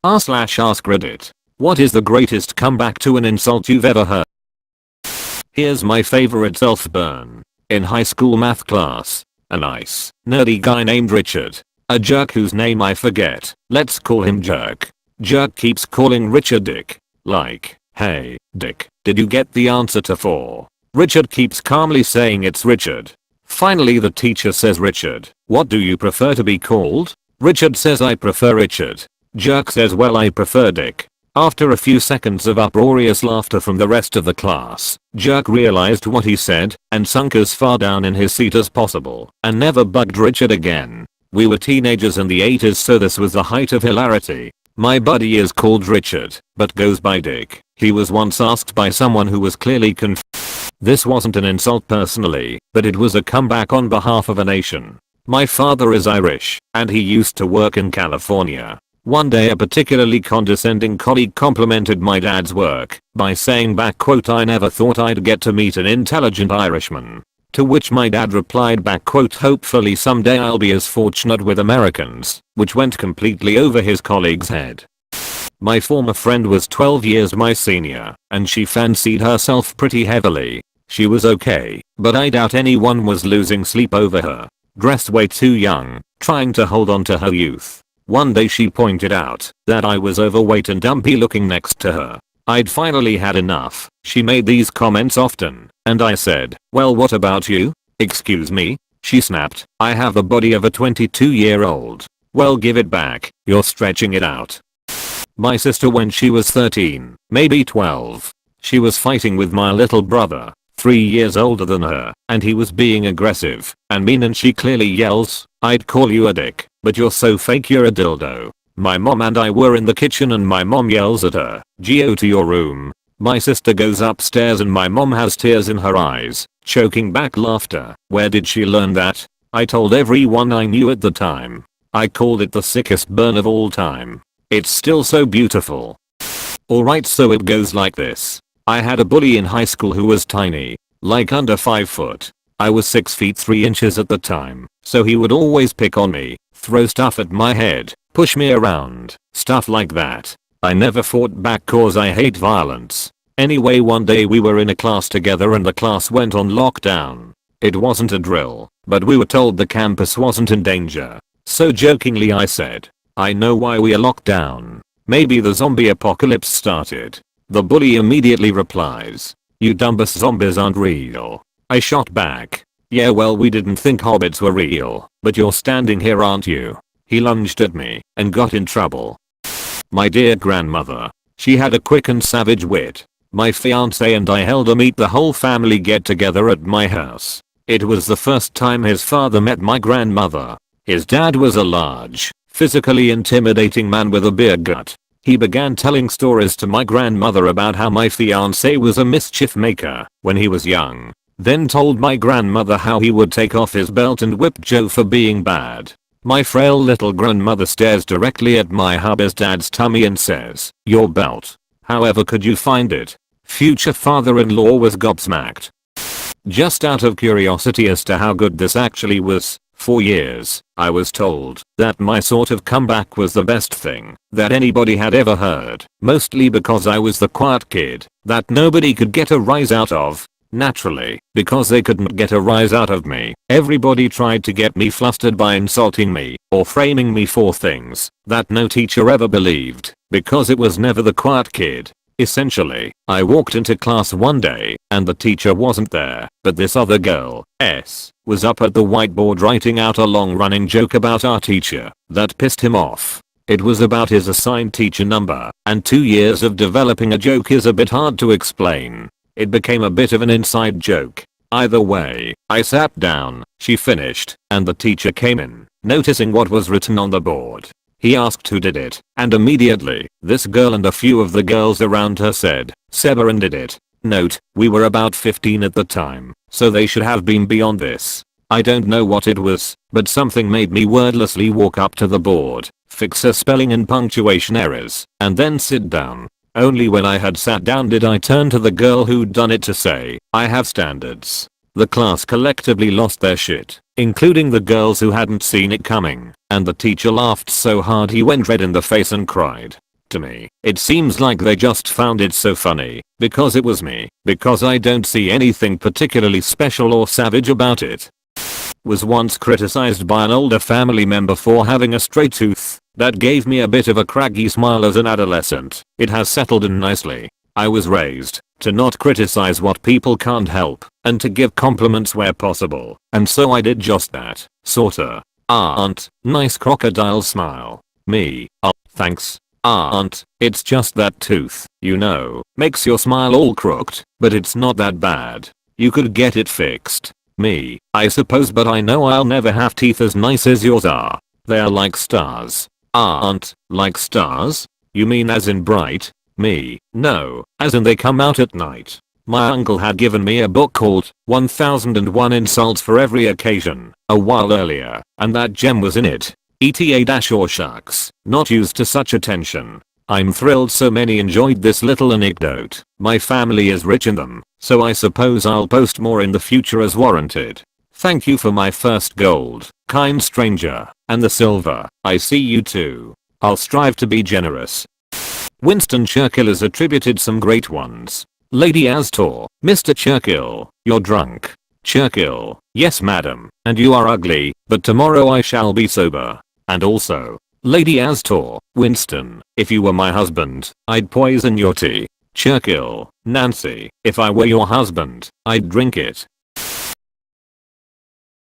r/AskReddit. What is the greatest comeback to an insult you've ever heard? Here's my favorite self-burn. In high school math class, a nice, nerdy guy named Richard, a jerk whose name I forget, let's call him Jerk. Jerk keeps calling Richard Dick. Like, hey, Dick, did you get the answer to 4? Richard keeps calmly saying it's Richard. Finally the teacher says, Richard, what do you prefer to be called? Richard says, I prefer Richard. Jerk says, well, I prefer Dick. After a few seconds of uproarious laughter from the rest of the class, Jerk realized what he said and sunk as far down in his seat as possible and never bugged Richard again. We were teenagers in the 80s, so this was the height of hilarity. My buddy is called Richard, but goes by Dick. He was once asked by someone who was clearly confused. This wasn't an insult personally, but it was a comeback on behalf of a nation. My father is Irish, and he used to work in California. One day a particularly condescending colleague complimented my dad's work by saying back, quote, I never thought I'd get to meet an intelligent Irishman. To which my dad replied back, quote, hopefully someday I'll be as fortunate with Americans, which went completely over his colleague's head. My former friend was 12 years my senior, and she fancied herself pretty heavily. She was okay, but I doubt anyone was losing sleep over her. Dressed way too young, trying to hold on to her youth. One day she pointed out that I was overweight and dumpy looking next to her. I'd finally had enough. She made these comments often, and I said, well, what about you? Excuse me? She snapped, I have the body of a 22-year-old. Well, give it back, you're stretching it out. My sister, when she was 13, maybe 12, she was fighting with my little brother, 3 years older than her, and he was being aggressive and mean, and she clearly yells, I'd call you a dick, but you're so fake, you're a dildo. My mom and I were in the kitchen and my mom yells at her, go to your room. My sister goes upstairs and my mom has tears in her eyes, choking back laughter. Where did she learn that? I told everyone I knew at the time. I called it the sickest burn of all time. It's still so beautiful. Alright, so it goes like this. I had a bully in high school who was tiny, like under 5 foot. I was 6 feet 3 inches at the time, so he would always pick on me, throw stuff at my head, push me around, stuff like that. I never fought back cause I hate violence. Anyway, one day we were in a class together and the class went on lockdown. It wasn't a drill, but we were told the campus wasn't in danger. So jokingly I said, I know why we are locked down. Maybe the zombie apocalypse started. The bully immediately replies, you dumbass, zombies aren't real. I shot back, yeah, well, we didn't think hobbits were real, but you're standing here, aren't you? He lunged at me and got in trouble. My dear grandmother. She had a quick and savage wit. My fiance and I held a meet the whole family get together at my house. It was the first time his father met my grandmother. His dad was a large, physically intimidating man with a beer gut. He began telling stories to my grandmother about how my fiance was a mischief maker when he was young. Then told my grandmother how he would take off his belt and whip Joe for being bad. My frail little grandmother stares directly at my hubby's dad's tummy and says, your belt. However could you find it? Future father-in-law was gobsmacked. Just out of curiosity as to how good this actually was, for years, I was told that my sort of comeback was the best thing that anybody had ever heard, mostly because I was the quiet kid that nobody could get a rise out of. Naturally, because they couldn't get a rise out of me, everybody tried to get me flustered by insulting me or framing me for things that no teacher ever believed, because it was never the quiet kid. Essentially, I walked into class one day and the teacher wasn't there, but this other girl, S, was up at the whiteboard writing out a long-running joke about our teacher that pissed him off. It was about his assigned teacher number, and 2 years of developing a joke is a bit hard to explain. It became a bit of an inside joke. Either way, I sat down, she finished, and the teacher came in, noticing what was written on the board. He asked who did it, and immediately, this girl and a few of the girls around her said, Severin did it. Note, we were about 15 at the time, so they should have been beyond this. I don't know what it was, but something made me wordlessly walk up to the board, fix her spelling and punctuation errors, and then sit down. Only when I had sat down did I turn to the girl who'd done it to say, I have standards. The class collectively lost their shit, including the girls who hadn't seen it coming, and the teacher laughed so hard he went red in the face and cried. To me, it seems like they just found it so funny because it was me, because I don't see anything particularly special or savage about it. Was once criticized by an older family member for having a straight tooth. That gave me a bit of a craggy smile as an adolescent. It has settled in nicely. I was raised to not criticize what people can't help and to give compliments where possible, and so I did just that. Sorta. Aunt, nice crocodile smile. Me, oh, thanks. Aunt, it's just that tooth, you know, makes your smile all crooked, but it's not that bad. You could get it fixed. Me, I suppose, but I know I'll never have teeth as nice as yours are. They're like stars. Aunt, like stars? You mean as in bright? Me, no, as in they come out at night. My uncle had given me a book called 1001 Insults for Every Occasion a while earlier, and that gem was in it. ETA-or shucks, not used to such attention. I'm thrilled so many enjoyed this little anecdote. My family is rich in them, so I suppose I'll post more in the future as warranted. Thank you for my first gold, kind stranger, and the silver. I see you too. I'll strive to be generous. Winston Churchill is attributed some great ones. Lady Astor, Mr. Churchill, you're drunk. Churchill, yes madam, and you are ugly, but tomorrow I shall be sober. And also, Lady Astor, Winston, if you were my husband, I'd poison your tea. Churchill, Nancy, if I were your husband, I'd drink it.